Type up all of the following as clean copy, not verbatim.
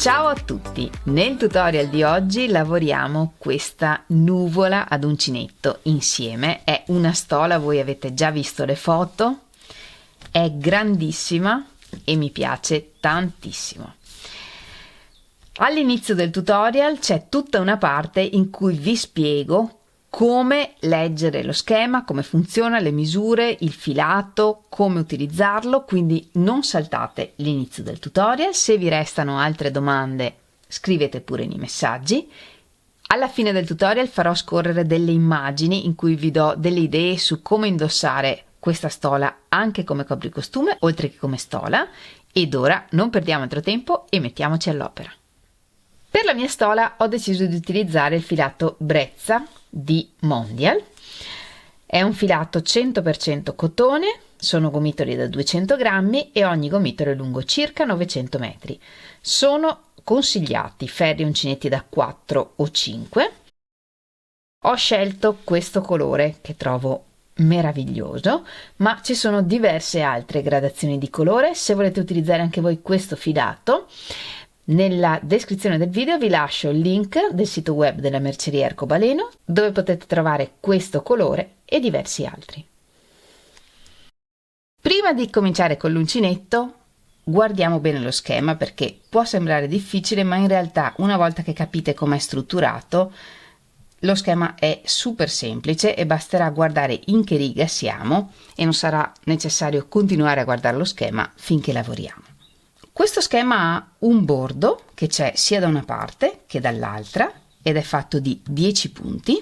Ciao a tutti! Nel tutorial di oggi lavoriamo questa nuvola ad uncinetto insieme. È una stola, voi avete già visto le foto, è grandissima e mi piace tantissimo. All'inizio del tutorial c'è tutta una parte in cui vi spiego come leggere lo schema, come funziona, le misure, il filato, come utilizzarlo, quindi non saltate l'inizio del tutorial. Se vi restano altre domande scrivete pure nei messaggi. Alla fine del tutorial farò scorrere delle immagini in cui vi do delle idee su come indossare questa stola anche come copricostume oltre che come stola. Ed ora non perdiamo altro tempo e mettiamoci all'opera. Per la mia stola ho deciso di utilizzare il filato Brezza di Mondial. È un filato 100% cotone, sono gomitoli da 200 grammi e ogni gomitolo è lungo circa 900 metri. Sono consigliati ferri uncinetti da 4 o 5. Ho scelto questo colore che trovo meraviglioso, ma ci sono diverse altre gradazioni di colore. Se volete utilizzare anche voi questo filato, nella descrizione del video vi lascio il link del sito web della merceria Arcobaleno, dove potete trovare questo colore e diversi altri. Prima di cominciare con l'uncinetto, guardiamo bene lo schema perché può sembrare difficile, ma in realtà una volta che capite com'è strutturato, lo schema è super semplice e basterà guardare in che riga siamo e non sarà necessario continuare a guardare lo schema finché lavoriamo. Questo schema ha un bordo che c'è sia da una parte che dall'altra ed è fatto di 10 punti,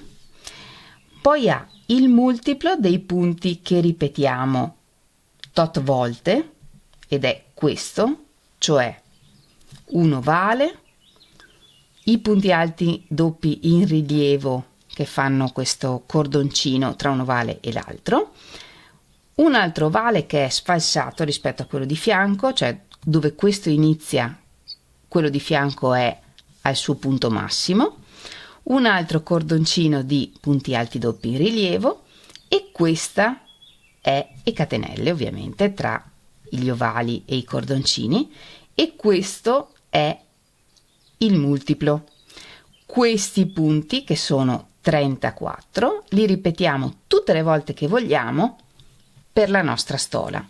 poi ha il multiplo dei punti che ripetiamo tot volte ed è questo, cioè un ovale, i punti alti doppi in rilievo che fanno questo cordoncino tra un ovale e l'altro, un altro ovale che è sfalsato rispetto a quello di fianco, cioè dove questo inizia, quello di fianco è al suo punto massimo, un altro cordoncino di punti alti doppi in rilievo e questa è e catenelle ovviamente tra gli ovali e i cordoncini e questo è il multiplo. Questi punti, che sono 34, li ripetiamo tutte le volte che vogliamo per la nostra stola.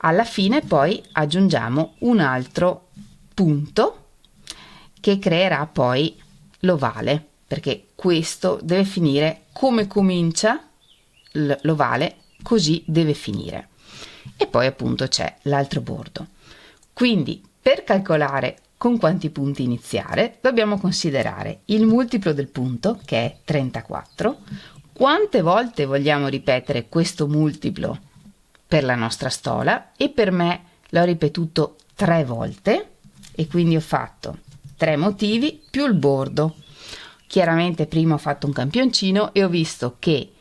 Alla fine poi aggiungiamo un altro punto che creerà poi l'ovale, perché questo deve finire come comincia l'ovale, così deve finire. E poi appunto c'è l'altro bordo. Quindi per calcolare con quanti punti iniziare dobbiamo considerare il multiplo del punto, che è 34, quante volte vogliamo ripetere questo multiplo per la nostra stola, e per me l'ho ripetuto 3 volte e quindi ho fatto 3 motivi più il bordo. Chiaramente prima ho fatto un campioncino e ho visto che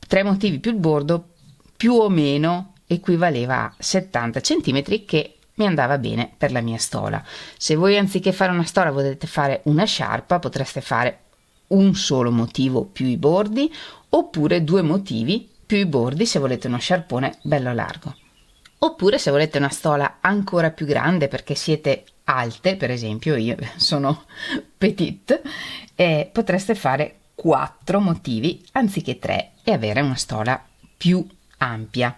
3 motivi più il bordo più o meno equivaleva a 70 cm, che mi andava bene per la mia stola. Se voi anziché fare una stola volete fare una sciarpa, potreste fare un solo motivo più i bordi oppure 2 motivi più i bordi se volete uno sciarpone bello largo, oppure se volete una stola ancora più grande perché siete alte, per esempio io sono petite, potreste fare 4 motivi anziché 3 e avere una stola più ampia.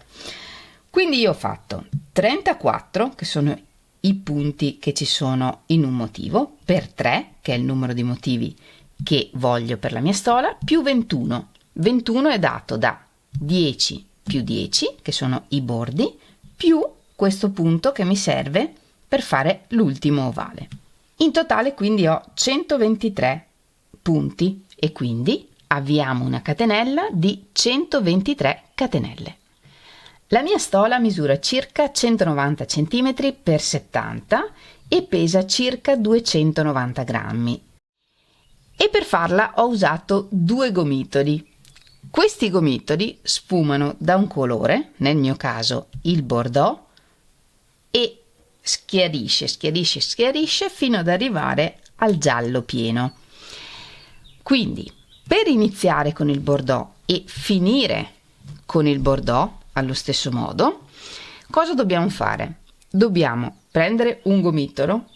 Quindi io ho fatto 34, che sono i punti che ci sono in un motivo, per 3, che è il numero di motivi che voglio per la mia stola, più 21. 21 è dato da 10 più 10, che sono i bordi, più questo punto che mi serve per fare l'ultimo ovale. In totale quindi ho 123 punti e quindi avviamo una catenella di 123 catenelle. La mia stola misura circa 190 cm x 70 e pesa circa 290 grammi. E per farla ho usato 2 gomitoli. Questi gomitoli sfumano da un colore, nel mio caso il bordeaux, e schiarisce fino ad arrivare al giallo pieno. Quindi per iniziare con il bordeaux e finire con il bordeaux allo stesso modo, cosa dobbiamo fare? Dobbiamo prendere un gomitolo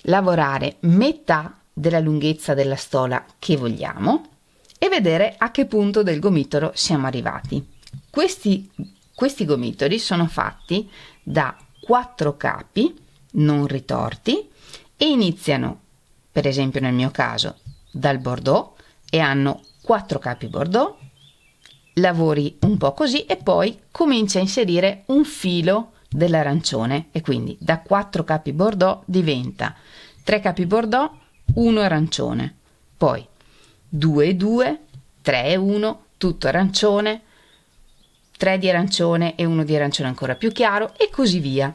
lavorare metà della lunghezza della stola che vogliamo e vedere a che punto del gomitolo siamo arrivati. Questi gomitoli sono fatti da 4 capi non ritorti e iniziano, per esempio nel mio caso, dal bordeaux e hanno 4 capi bordeaux, lavori un po' così e poi cominci a inserire un filo dell'arancione e quindi da 4 capi bordeaux diventa 3 capi bordeaux, 1 arancione, poi 2 e 2, 3 e 1, tutto arancione, 3 di arancione e 1 di arancione ancora più chiaro e così via.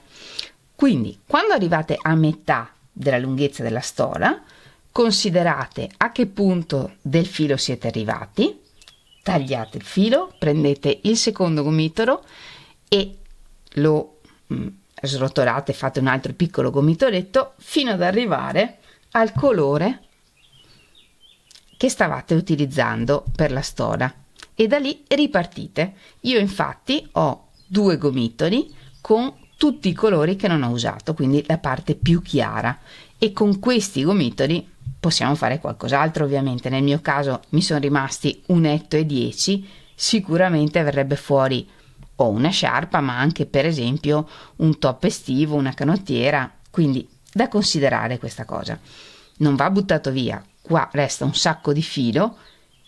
Quindi quando arrivate a metà della lunghezza della stola, considerate a che punto del filo siete arrivati, tagliate il filo, prendete il secondo gomitolo e lo srotolate, fate un altro piccolo gomitoletto fino ad arrivare al colore che stavate utilizzando per la stola e da lì ripartite. Io infatti ho 2 gomitoli con tutti i colori che non ho usato, quindi la parte più chiara, e con questi gomitoli possiamo fare qualcos'altro. Ovviamente nel mio caso mi sono rimasti 1,10 m, sicuramente verrebbe fuori o una sciarpa, ma anche per esempio un top estivo, una canottiera, quindi da considerare questa cosa. Non va buttato via, qua resta un sacco di filo,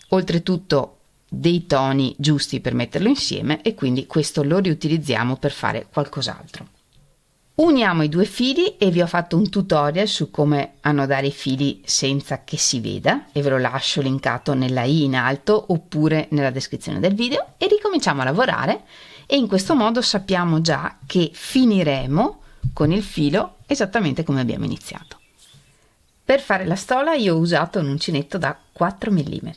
oltretutto dei toni giusti per metterlo insieme, e quindi questo lo riutilizziamo per fare qualcos'altro. Uniamo i 2 fili e vi ho fatto un tutorial su come annodare i fili senza che si veda e ve lo lascio linkato nella i in alto oppure nella descrizione del video, e ricominciamo a lavorare, e in questo modo sappiamo già che finiremo con il filo esattamente come abbiamo iniziato. Per fare la stola io ho usato un uncinetto da 4 mm.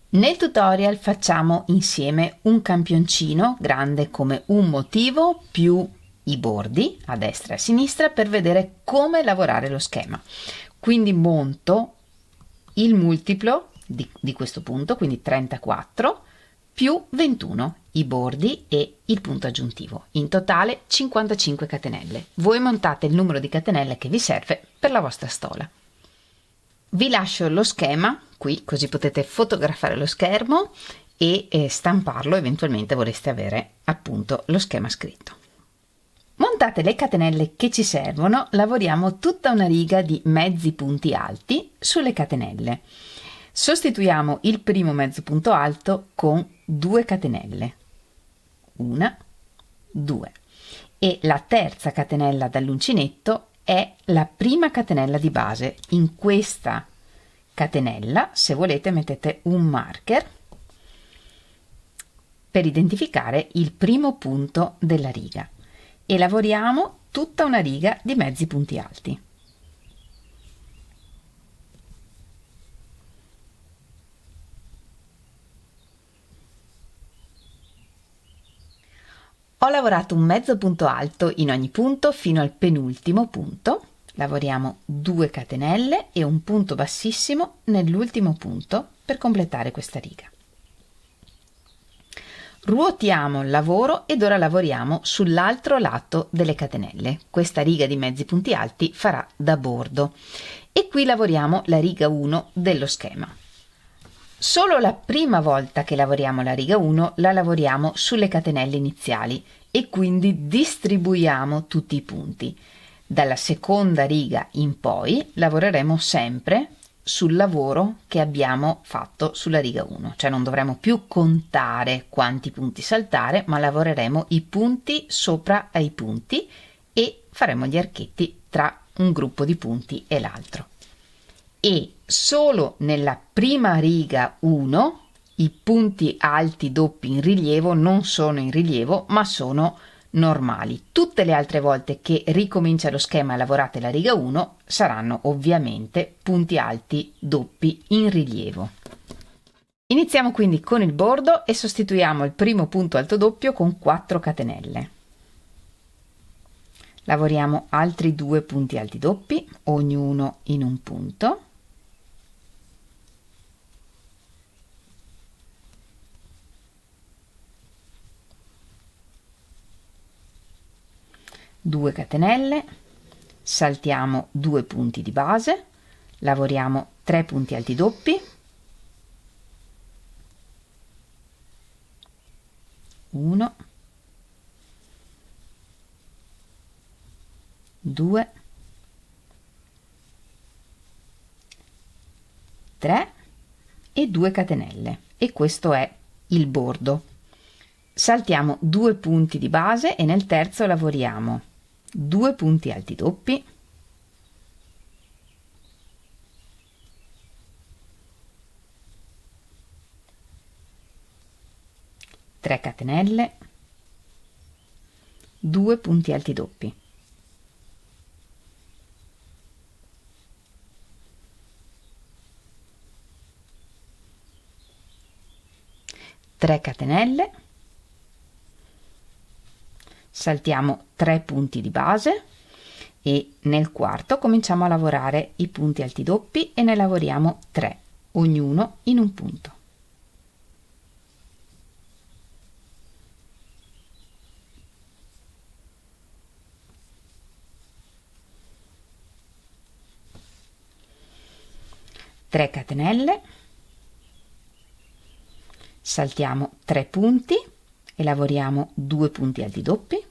Nel tutorial facciamo insieme un campioncino grande come un motivo più i bordi a destra e a sinistra per vedere come lavorare lo schema. Quindi monto il multiplo di questo punto, quindi 34 più 21, i bordi e il punto aggiuntivo, in totale 55 catenelle. Voi montate il numero di catenelle che vi serve per la vostra stola. Vi lascio lo schema qui, così potete fotografare lo schermo e stamparlo eventualmente vorreste avere appunto lo schema scritto. Montate le catenelle che ci servono, lavoriamo tutta una riga di mezzi punti alti sulle catenelle. Sostituiamo il primo mezzo punto alto con 2 catenelle, 1, 2, e la terza catenella dall'uncinetto è la prima catenella di base. In questa catenella, se volete, mettete un marker per identificare il primo punto della riga e lavoriamo tutta una riga di mezzi punti alti. Ho lavorato un mezzo punto alto in ogni punto fino al penultimo punto. Lavoriamo 2 catenelle e un punto bassissimo nell'ultimo punto per completare questa riga. Ruotiamo il lavoro ed ora lavoriamo sull'altro lato delle catenelle. Questa riga di mezzi punti alti farà da bordo e qui lavoriamo la riga 1 dello schema. Solo la prima volta che lavoriamo la riga 1 la lavoriamo sulle catenelle iniziali e quindi distribuiamo tutti i punti. Dalla seconda riga in poi lavoreremo sempre sul lavoro che abbiamo fatto sulla riga 1, cioè non dovremo più contare quanti punti saltare, ma lavoreremo i punti sopra ai punti e faremo gli archetti tra un gruppo di punti e l'altro. E solo nella prima riga 1 i punti alti doppi in rilievo non sono in rilievo ma sono normali. Tutte le altre volte che ricomincia lo schema e lavorate la riga 1 saranno ovviamente punti alti doppi in rilievo. Iniziamo quindi con il bordo e sostituiamo il primo punto alto doppio con 4 catenelle. Lavoriamo altri 2 punti alti doppi, ognuno in un punto. Due catenelle, saltiamo 2 punti di base, lavoriamo 3 punti alti doppi, 1, 2, 3 e 2 catenelle, e questo è il bordo. Saltiamo 2 punti di base e nel terzo lavoriamo 2 punti alti doppi, 3 catenelle, 2 punti alti doppi, 3 catenelle, saltiamo 3 punti di base e nel quarto cominciamo a lavorare i punti alti doppi e ne lavoriamo 3, ognuno in un punto. Tre catenelle, saltiamo 3 punti e lavoriamo 2 punti alti doppi,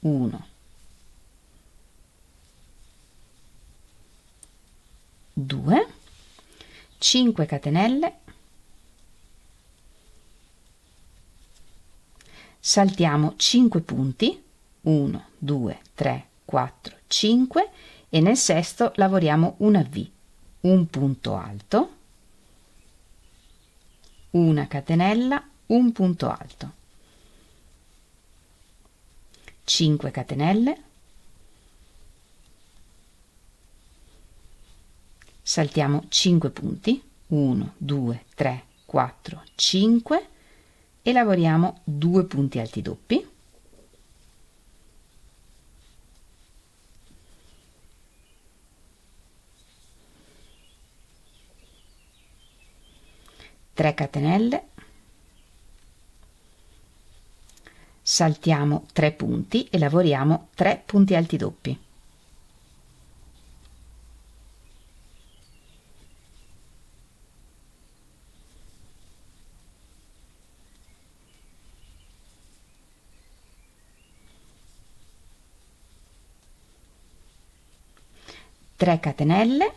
1, 2, 5 catenelle, saltiamo 5 punti, 1, 2, 3, 4, 5 e nel sesto lavoriamo una V, un punto alto, una catenella, un punto alto, 5 catenelle, saltiamo 5 punti, 1, 2, 3, 4, 5 e lavoriamo 2 punti alti doppi, 3 catenelle, saltiamo 3 punti e lavoriamo 3 punti alti doppi, 3 catenelle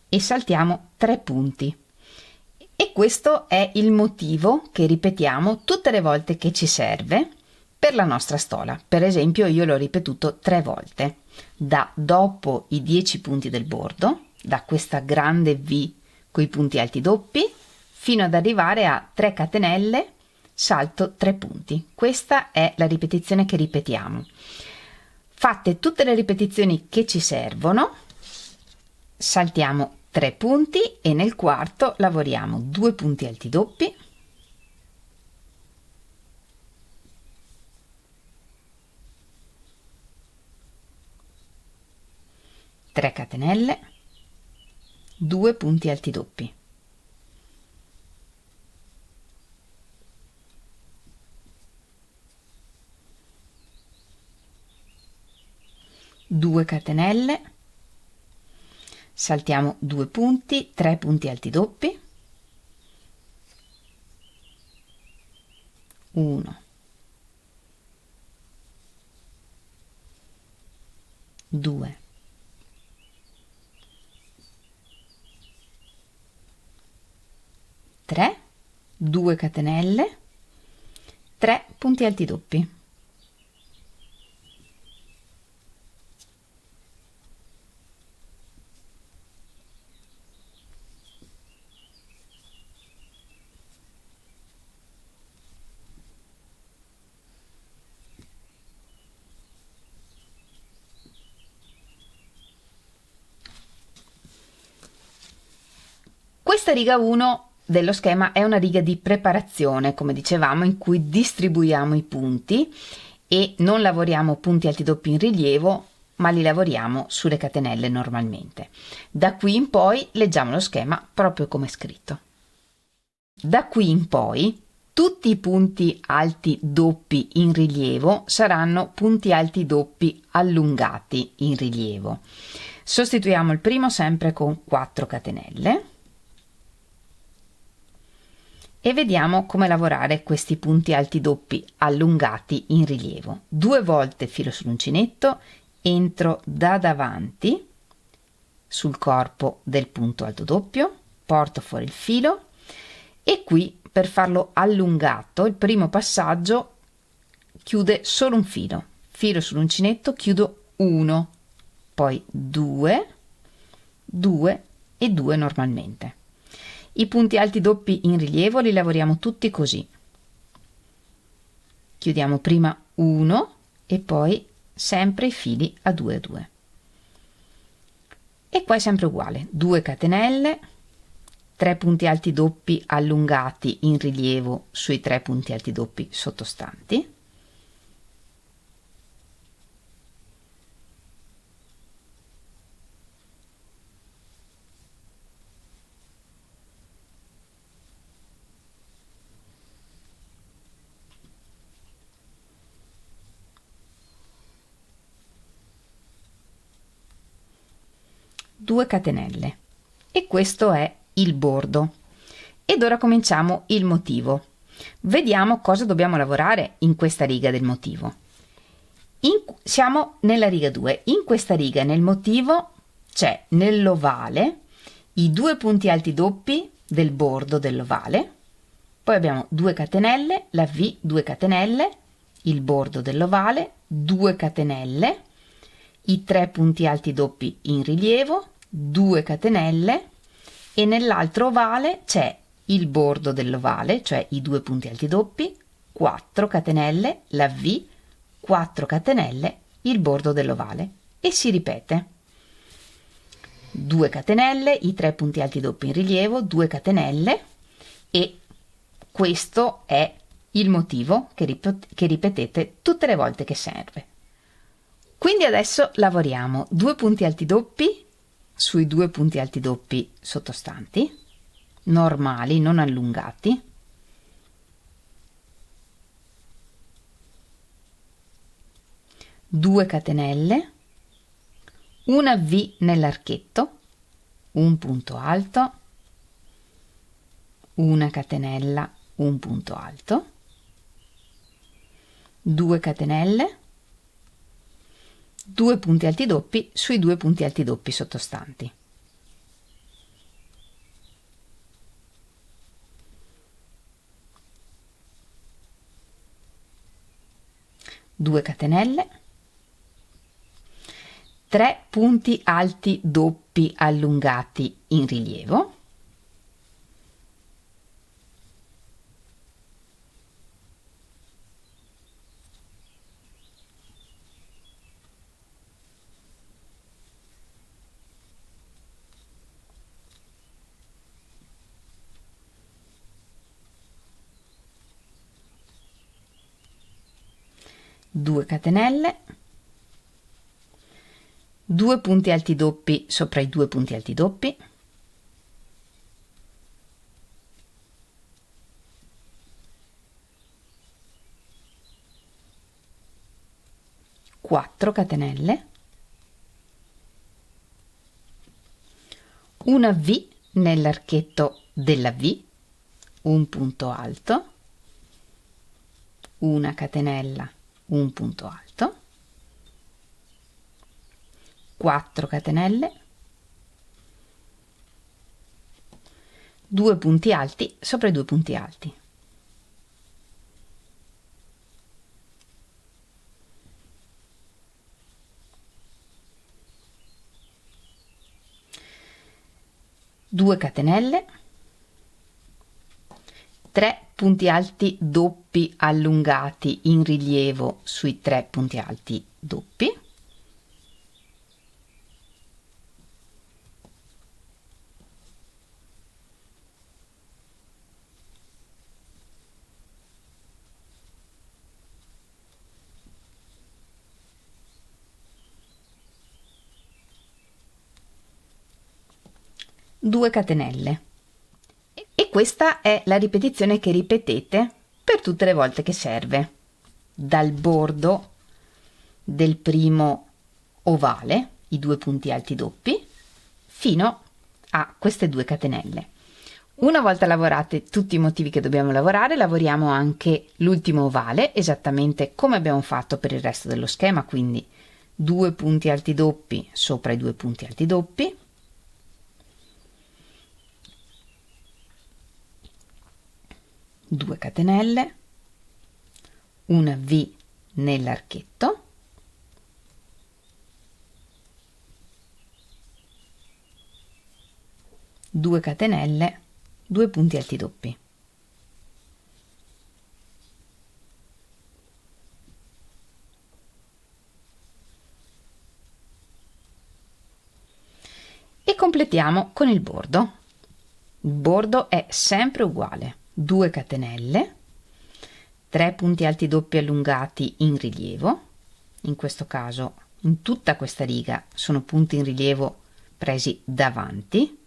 e saltiamo 3 punti. E questo è il motivo che ripetiamo tutte le volte che ci serve per la nostra stola. Per esempio io l'ho ripetuto 3 volte, da dopo i 10 punti del bordo, da questa grande V con i punti alti doppi, fino ad arrivare a 3 catenelle, salto 3 punti. Questa è la ripetizione che ripetiamo. Fatte tutte le ripetizioni che ci servono, saltiamo 3 punti e nel quarto lavoriamo 2 punti alti doppi, 3 catenelle, 2 punti alti doppi, 2 catenelle, saltiamo 2 punti, 3 punti alti doppi, 1, 2, 3, 2 catenelle, 3 punti alti doppi, 'Questa riga 1 dello schema è una riga di preparazione, come dicevamo, in cui distribuiamo i punti e non lavoriamo punti alti doppi in rilievo, ma li lavoriamo sulle catenelle normalmente. Da qui in poi leggiamo lo schema proprio come è scritto. Da qui in poi Tutti i punti alti doppi in rilievo saranno punti alti doppi allungati in rilievo. Sostituiamo il primo sempre con 4 catenelle e vediamo come lavorare questi punti alti doppi allungati in rilievo. 2 volte filo sull'uncinetto, entro da davanti sul corpo del punto alto doppio, porto fuori il filo e qui per farlo allungato il primo passaggio chiude solo un filo sull'uncinetto, chiudo 1, poi 2, 2 e 2 normalmente. I punti alti doppi in rilievo li lavoriamo tutti così. Chiudiamo prima 1 e poi sempre i fili a 2 a 2. E qua è sempre uguale, 2 catenelle, 3 punti alti doppi allungati in rilievo sui 3 punti alti doppi sottostanti, due catenelle e questo è il bordo. Ed ora cominciamo il motivo. Vediamo cosa dobbiamo lavorare in questa riga del motivo. Siamo nella riga 2. In questa riga nel motivo c'è nell'ovale i 2 punti alti doppi del bordo dell'ovale, poi abbiamo 2 catenelle, la V, 2 catenelle, il bordo dell'ovale, 2 catenelle, i 3 punti alti doppi in rilievo, 2 catenelle e nell'altro ovale c'è il bordo dell'ovale, cioè i 2 punti alti doppi, 4 catenelle, la V, 4 catenelle, il bordo dell'ovale e si ripete. 2 catenelle, i 3 punti alti doppi in rilievo, 2 catenelle e questo è il motivo che ripetete tutte le volte che serve. Quindi adesso lavoriamo 2 punti alti doppi sui 2 punti alti doppi sottostanti, normali, non allungati, due catenelle, una V nell'archetto, un punto alto, una catenella, un punto alto, 2 catenelle, 2 punti alti doppi sui 2 punti alti doppi sottostanti. Due catenelle, 3 punti alti doppi allungati in rilievo, due catenelle, 2 punti alti doppi sopra i 2 punti alti doppi, quattro catenelle, una V nell'archetto della V, un punto alto, una catenella, un punto alto, 4 catenelle, 2 punti alti sopra i 2 punti alti, due catenelle, 3 punti alti doppi allungati in rilievo sui 3 punti alti doppi, due catenelle. E questa è la ripetizione che ripetete per tutte le volte che serve, dal bordo del primo ovale, i 2 punti alti doppi, fino a queste 2 catenelle. Una volta lavorate tutti i motivi che dobbiamo lavorare, lavoriamo anche l'ultimo ovale, esattamente come abbiamo fatto per il resto dello schema, quindi 2 punti alti doppi sopra i 2 punti alti doppi, due catenelle, una V nell'archetto, due catenelle, 2 punti alti doppi. E completiamo con il bordo. Il bordo è sempre uguale: 2 catenelle, 3 punti alti doppi allungati in rilievo, in questo caso in tutta questa riga sono punti in rilievo presi davanti,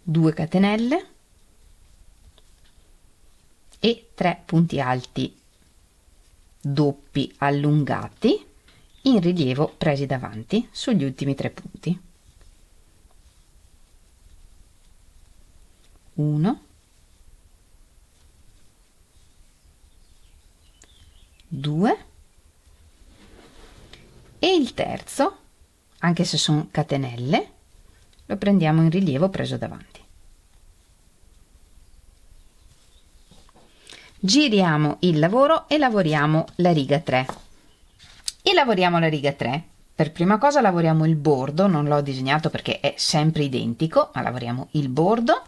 due catenelle e 3 punti alti doppi allungati in rilievo presi davanti sugli ultimi 3 punti. 1, 2 e il terzo, anche se sono catenelle, lo prendiamo in rilievo preso davanti. Giriamo il lavoro e lavoriamo la riga 3. E lavoriamo la riga 3. Per prima cosa lavoriamo il bordo, non l'ho disegnato perché è sempre identico, ma lavoriamo il bordo.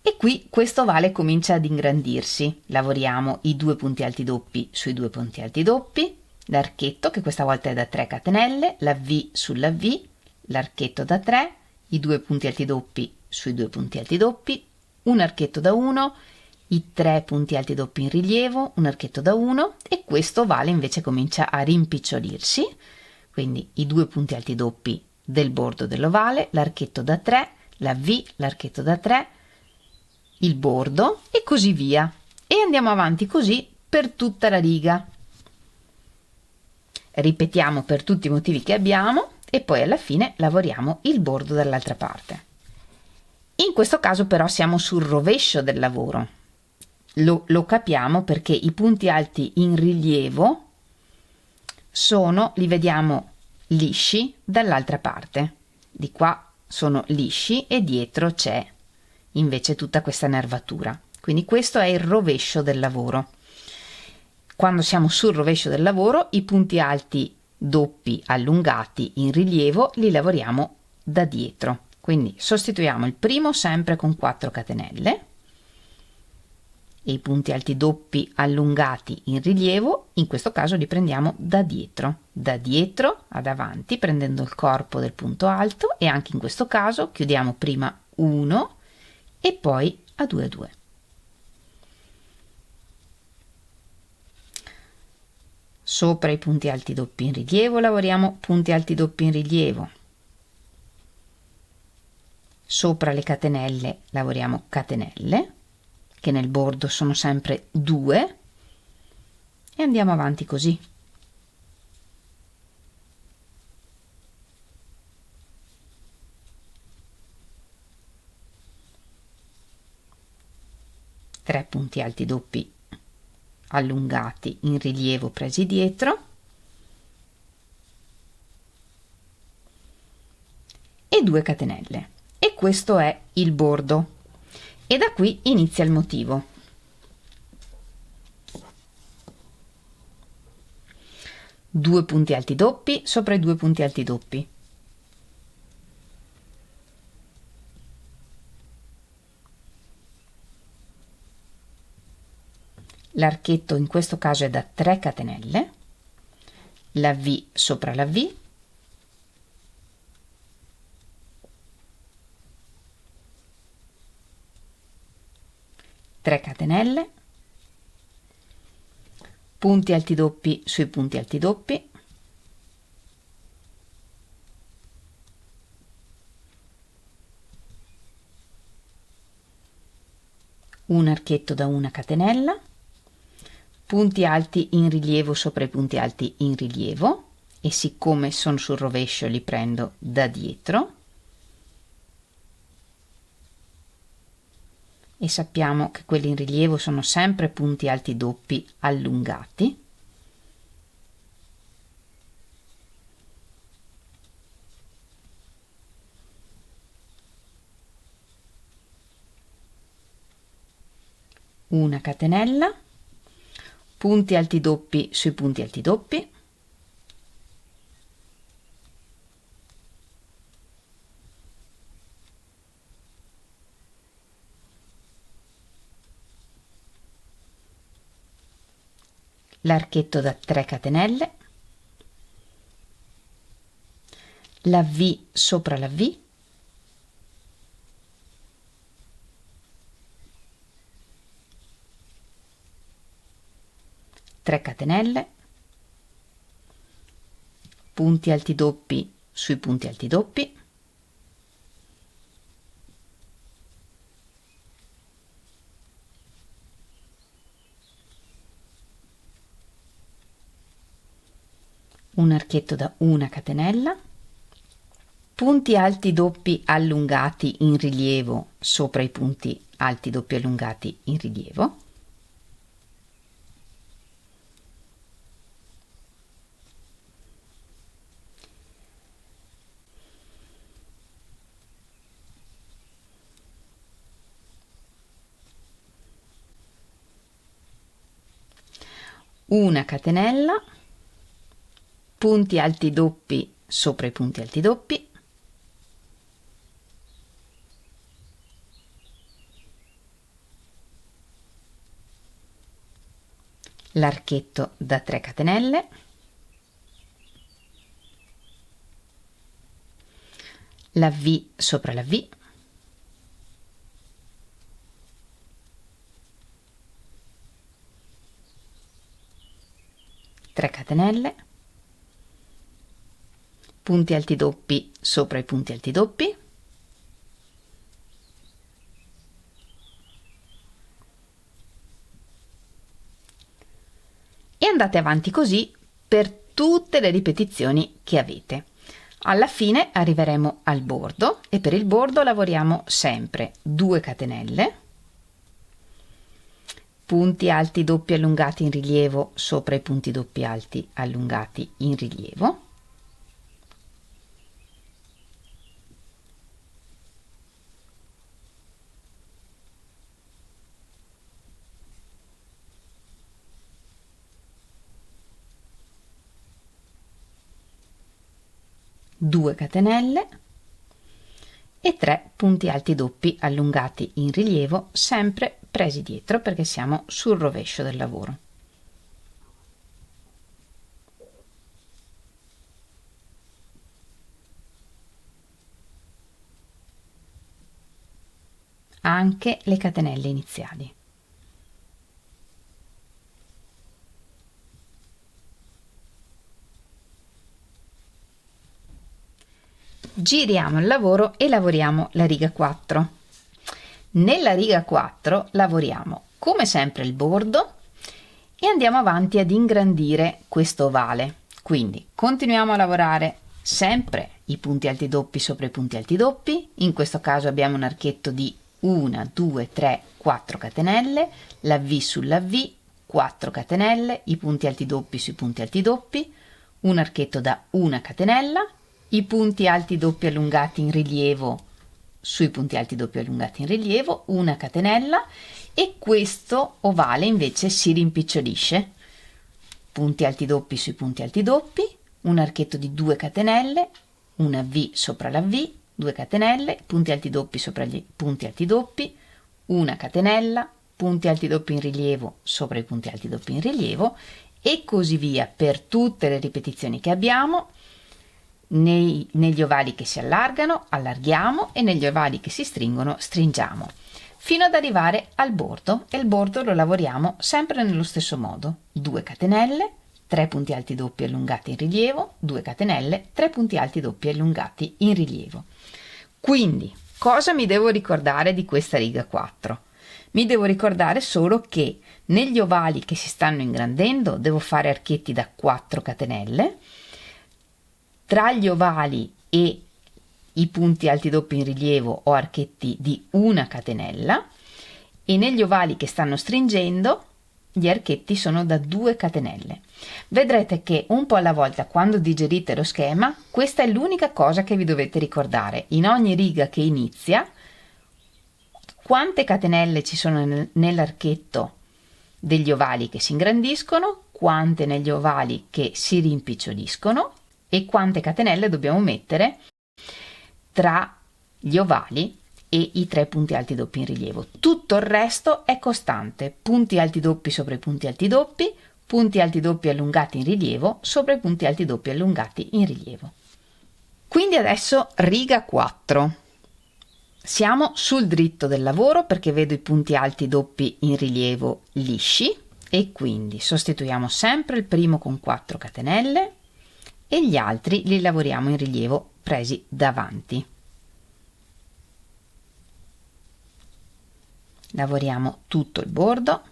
E qui questo ovale comincia ad ingrandirsi. Lavoriamo i 2 punti alti doppi sui 2 punti alti doppi, l'archetto che questa volta è da 3 catenelle, la V sulla V, l'archetto da 3, i 2 punti alti doppi sui 2 punti alti doppi, un archetto da 1, i 3 punti alti doppi in rilievo, un archetto da 1 e questo ovale invece comincia a rimpicciolirsi, quindi i 2 punti alti doppi del bordo dell'ovale, l'archetto da 3, la V, l'archetto da 3, il bordo e così via, e andiamo avanti così per tutta la riga. Ripetiamo per tutti i motivi che abbiamo e poi alla fine lavoriamo il bordo dall'altra parte. In questo caso però siamo sul rovescio del lavoro. Lo capiamo perché i punti alti in rilievo li vediamo lisci dall'altra parte. Di qua sono lisci e dietro c'è invece tutta questa nervatura. Quindi questo è il rovescio del lavoro. Quando siamo sul rovescio del lavoro, i punti alti doppi allungati in rilievo li lavoriamo da dietro. Quindi sostituiamo il primo sempre con 4 catenelle e i punti alti doppi allungati in rilievo, in questo caso li prendiamo da dietro ad avanti, prendendo il corpo del punto alto, e anche in questo caso chiudiamo prima 1 e poi a 2 a 2. Sopra i punti alti doppi in rilievo lavoriamo punti alti doppi in rilievo. Sopra le catenelle lavoriamo catenelle, che nel bordo sono sempre 2, e andiamo avanti così. Tre punti alti doppi allungati in rilievo presi dietro e 2 catenelle, e questo è il bordo, e da qui inizia il motivo. Due punti alti doppi sopra i 2 punti alti doppi, l'archetto in questo caso è da 3 catenelle, la V sopra la V, tre catenelle, punti alti doppi sui punti alti doppi, un archetto da una catenella, punti alti in rilievo sopra i punti alti in rilievo, e siccome sono sul rovescio li prendo da dietro, e sappiamo che quelli in rilievo sono sempre punti alti doppi allungati. Una catenella, punti alti doppi sui punti alti doppi, l'archetto da 3 catenelle, la V sopra la V, tre catenelle, punti alti doppi sui punti alti doppi, un archetto da una catenella, punti alti doppi allungati in rilievo sopra i punti alti doppi allungati in rilievo, una catenella, punti alti doppi sopra i punti alti doppi, l'archetto da 3 catenelle, la V sopra la V, tre catenelle, punti alti doppi sopra i punti alti doppi, e andate avanti così per tutte le ripetizioni che avete. Alla fine arriveremo al bordo e per il bordo lavoriamo sempre 2 catenelle, punti alti doppi allungati in rilievo sopra i punti doppi alti allungati in rilievo, due catenelle e 3 punti alti doppi allungati in rilievo, sempre presi dietro perché siamo sul rovescio del lavoro. Anche le catenelle iniziali. Giriamo il lavoro e lavoriamo la riga 4. Nella riga 4 lavoriamo come sempre il bordo e andiamo avanti ad ingrandire questo ovale, quindi continuiamo a lavorare sempre i punti alti doppi sopra i punti alti doppi. In questo caso abbiamo un archetto di 1 2 3 4 catenelle, la V sulla V, 4 catenelle, i punti alti doppi sui punti alti doppi, un archetto da una catenella, i punti alti doppi allungati in rilievo sui punti alti doppi allungati in rilievo, una catenella, e questo ovale invece si rimpicciolisce, punti alti doppi sui punti alti doppi, un archetto di 2 catenelle, una V sopra la V, 2 catenelle, punti alti doppi sopra gli punti alti doppi, una catenella, punti alti doppi in rilievo sopra i punti alti doppi in rilievo, e così via per tutte le ripetizioni che abbiamo. Negli ovali che si allargano allarghiamo e negli ovali che si stringono stringiamo, fino ad arrivare al bordo, e il bordo lo lavoriamo sempre nello stesso modo: 2 catenelle, 3 punti alti doppi allungati in rilievo, 2 catenelle, 3 punti alti doppi allungati in rilievo. Quindi cosa mi devo ricordare di questa riga 4? Mi devo ricordare solo che negli ovali che si stanno ingrandendo devo fare archetti da 4 catenelle, tra gli ovali e i punti alti doppi in rilievo ho archetti di 1 catenella, e negli ovali che stanno stringendo gli archetti sono da 2 catenelle. Vedrete che un po' alla volta, quando digerite lo schema, questa è l'unica cosa che vi dovete ricordare: in ogni riga che inizia quante catenelle ci sono nell'archetto degli ovali che si ingrandiscono, quante negli ovali che si rimpiccioliscono e quante catenelle dobbiamo mettere tra gli ovali e i 3 punti alti doppi in rilievo. Tutto il resto è costante: punti alti doppi sopra i punti alti doppi, punti alti doppi allungati in rilievo sopra i punti alti doppi allungati in rilievo. Quindi adesso riga 4. Siamo sul dritto del lavoro perché vedo i punti alti doppi in rilievo lisci, e quindi sostituiamo sempre il primo con 4 catenelle e gli altri li lavoriamo in rilievo presi davanti. Lavoriamo tutto il bordo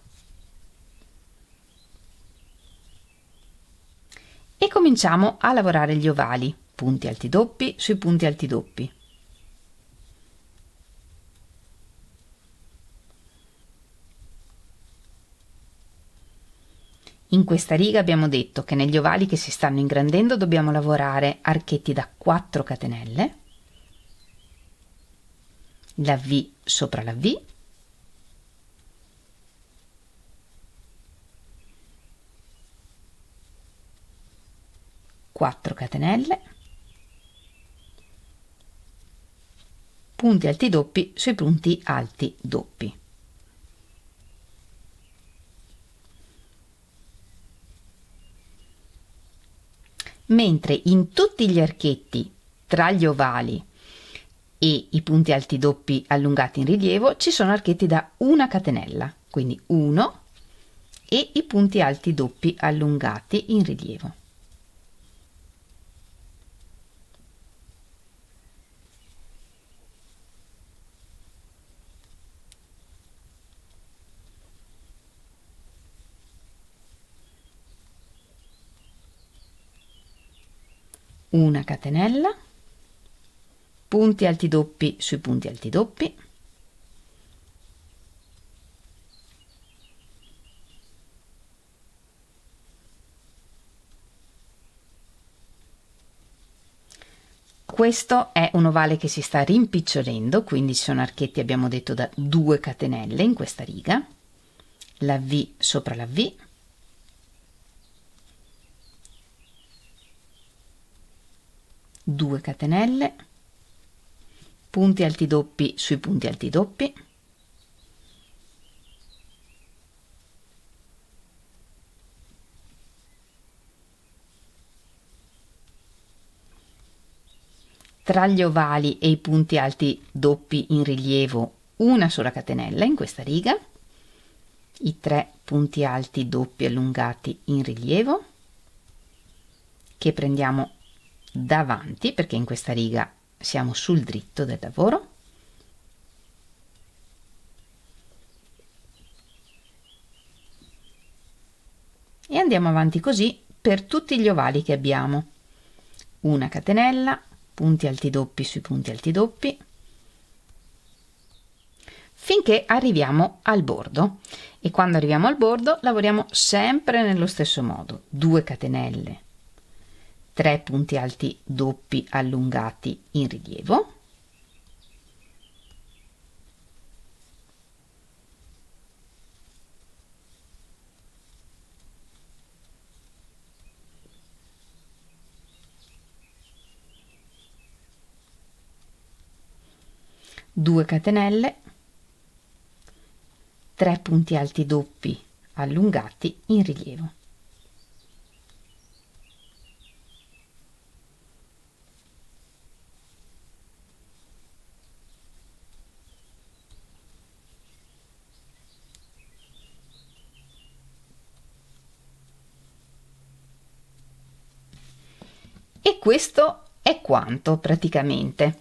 e cominciamo a lavorare gli ovali, punti alti doppi sui punti alti doppi. In questa riga abbiamo detto che negli ovali che si stanno ingrandendo dobbiamo lavorare archetti da 4 catenelle, la V sopra la V, quattro catenelle, punti alti doppi sui punti alti doppi. Mentre in tutti gli archetti tra gli ovali e i punti alti doppi allungati in rilievo ci sono archetti da 1 catenella, quindi 1 e i punti alti doppi allungati in rilievo. Una catenella, punti alti doppi sui punti alti doppi, questo è un ovale che si sta rimpicciolendo, quindi ci sono archetti, abbiamo detto, da 2 catenelle in questa riga, la V sopra la V, due catenelle, punti alti doppi sui punti alti doppi, tra gli ovali e i punti alti doppi in rilievo una sola catenella in questa riga, i 3 punti alti doppi allungati in rilievo che prendiamo davanti perché in questa riga siamo sul dritto del lavoro, e andiamo avanti così per tutti gli ovali che abbiamo: una catenella, punti alti doppi sui punti alti doppi, finché arriviamo al bordo. E quando arriviamo al bordo lavoriamo sempre nello stesso modo: 2 catenelle, 3 punti alti doppi allungati in rilievo, due catenelle, 3 punti alti doppi allungati in rilievo. questo è quanto praticamente.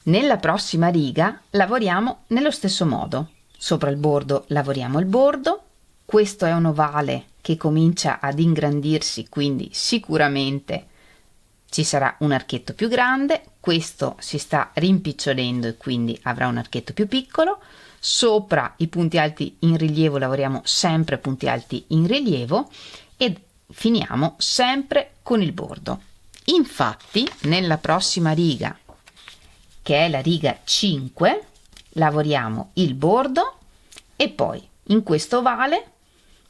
Nella prossima riga lavoriamo nello stesso modo. Sopra il bordo lavoriamo il bordo. Questo è un ovale che comincia ad ingrandirsi, quindi sicuramente ci sarà un archetto più grande. Questo si sta rimpicciolendo e quindi avrà un archetto più piccolo. Sopra i punti alti in rilievo lavoriamo sempre punti alti in rilievo e finiamo sempre con il bordo. Infatti nella prossima riga, che è la riga 5, lavoriamo il bordo e poi in questo ovale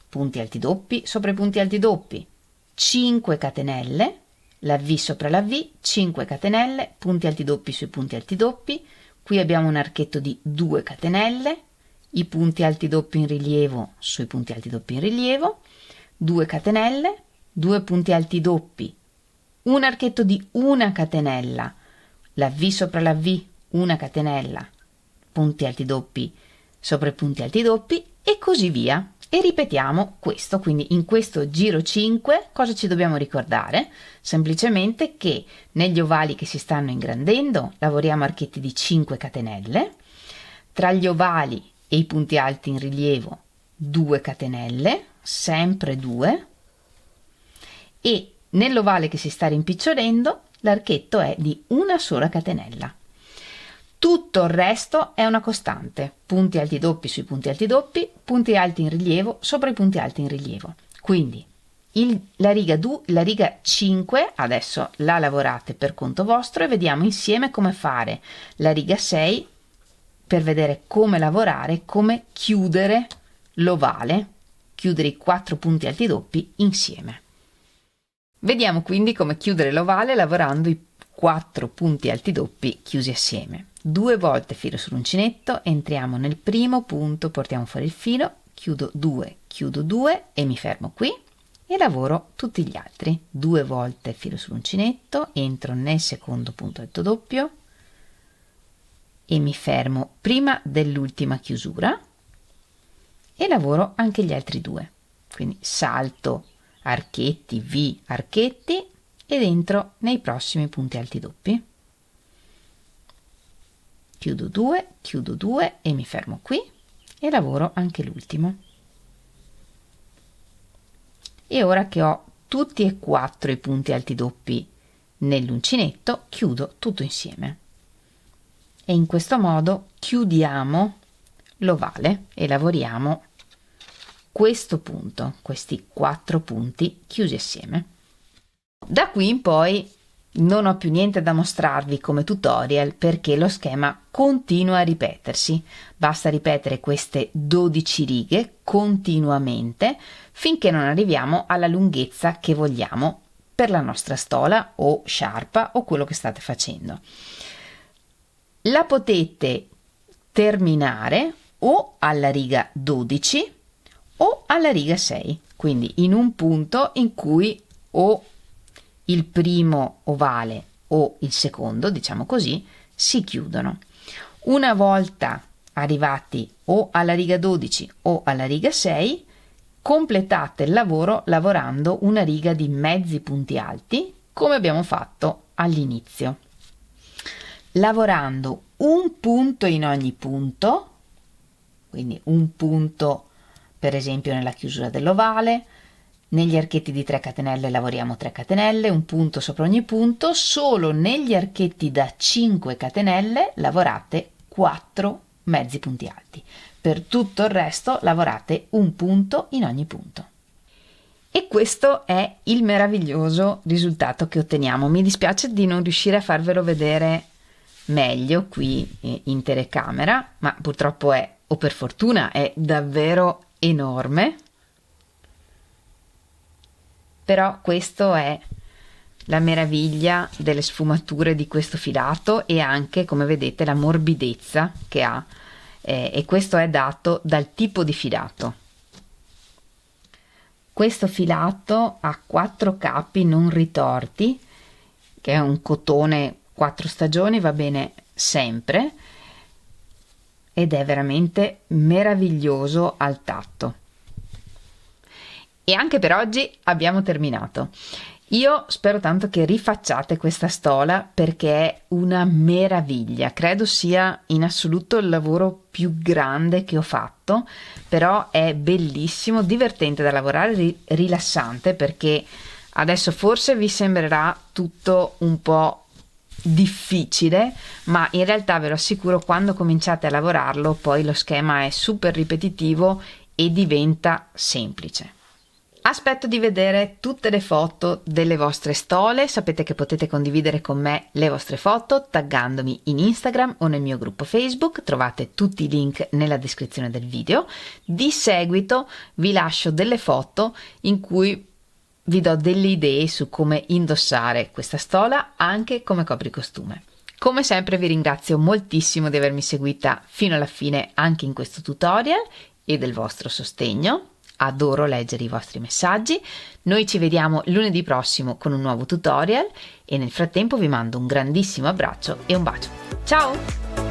punti alti doppi sopra i punti alti doppi, 5 catenelle, la V sopra la V, 5 catenelle, punti alti doppi sui punti alti doppi. Qui abbiamo un archetto di 2 catenelle, i punti alti doppi in rilievo sui punti alti doppi in rilievo, 2 catenelle, 2 punti alti doppi, un archetto di 1 catenella, la V sopra la V, 1 catenella, punti alti doppi sopra i punti alti doppi e così via. E ripetiamo questo, quindi in questo giro 5 cosa ci dobbiamo ricordare? Semplicemente che negli ovali che si stanno ingrandendo lavoriamo archetti di 5 catenelle, tra gli ovali e i punti alti in rilievo 2 catenelle, sempre 2, e nell'ovale che si sta rimpicciolendo l'archetto è di una sola catenella. Tutto il resto è una costante, punti alti doppi sui punti alti doppi, punti alti in rilievo sopra i punti alti in rilievo. Quindi la riga 5 adesso la lavorate per conto vostro e vediamo insieme come fare la riga 6 per vedere come lavorare, come chiudere l'ovale, chiudere i 4 punti alti doppi insieme. Vediamo quindi come chiudere l'ovale lavorando i 4 punti alti doppi chiusi assieme. 2 volte filo sull'uncinetto, entriamo nel primo punto, portiamo fuori il filo, chiudo 2 e mi fermo qui e lavoro tutti gli altri. 2 volte filo sull'uncinetto, entro nel secondo punto alto doppio e mi fermo prima dell'ultima chiusura e lavoro anche gli altri 2. Quindi salto archetti, V, archetti ed entro nei prossimi punti alti doppi. Chiudo 2 e mi fermo qui e lavoro anche l'ultimo. E ora che ho tutti e 4 i punti alti doppi nell'uncinetto, chiudo tutto insieme. E in questo modo chiudiamo l'ovale e lavoriamo questo punto, questi 4 punti chiusi assieme. Da qui in poi non ho più niente da mostrarvi come tutorial perché lo schema continua a ripetersi. Basta ripetere queste 12 righe continuamente finché non arriviamo alla lunghezza che vogliamo per la nostra stola o sciarpa o quello che state facendo. La potete terminare o alla riga 12 o alla riga 6, quindi in un punto in cui o il primo ovale o il secondo, diciamo così, si chiudono. Una volta arrivati o alla riga 12 o alla riga 6, completate il lavoro lavorando una riga di mezzi punti alti, come abbiamo fatto all'inizio, lavorando un punto in ogni punto, quindi un punto per esempio nella chiusura dell'ovale. Negli archetti di 3 catenelle lavoriamo 3 catenelle, un punto sopra ogni punto. Solo negli archetti da 5 catenelle lavorate 4 mezzi punti alti. Per tutto il resto lavorate un punto in ogni punto. E questo è il meraviglioso risultato che otteniamo. Mi dispiace di non riuscire a farvelo vedere meglio qui in telecamera, ma purtroppo o per fortuna, è davvero enorme. Però questo è la meraviglia delle sfumature di questo filato e anche, come vedete, la morbidezza che ha, e questo è dato dal tipo di filato. Questo filato ha 4 capi non ritorti, che è un cotone 4 stagioni, va bene sempre, ed è veramente meraviglioso al tatto. E anche per oggi abbiamo terminato. Io spero tanto che rifacciate questa stola perché è una meraviglia, credo sia in assoluto il lavoro più grande che ho fatto, però è bellissimo, divertente da lavorare, rilassante, perché adesso forse vi sembrerà tutto un po' difficile, ma in realtà ve lo assicuro, quando cominciate a lavorarlo poi lo schema è super ripetitivo e diventa semplice. Aspetto di vedere tutte le foto delle vostre stole. Sapete che potete condividere con me le vostre foto taggandomi in Instagram o nel mio gruppo Facebook, trovate tutti i link nella descrizione del video. Di seguito vi lascio delle foto in cui vi do delle idee su come indossare questa stola anche come copricostume. Come sempre vi ringrazio moltissimo di avermi seguita fino alla fine anche in questo tutorial e del vostro sostegno. Adoro leggere i vostri messaggi. Noi ci vediamo lunedì prossimo con un nuovo tutorial e nel frattempo vi mando un grandissimo abbraccio e un bacio. Ciao!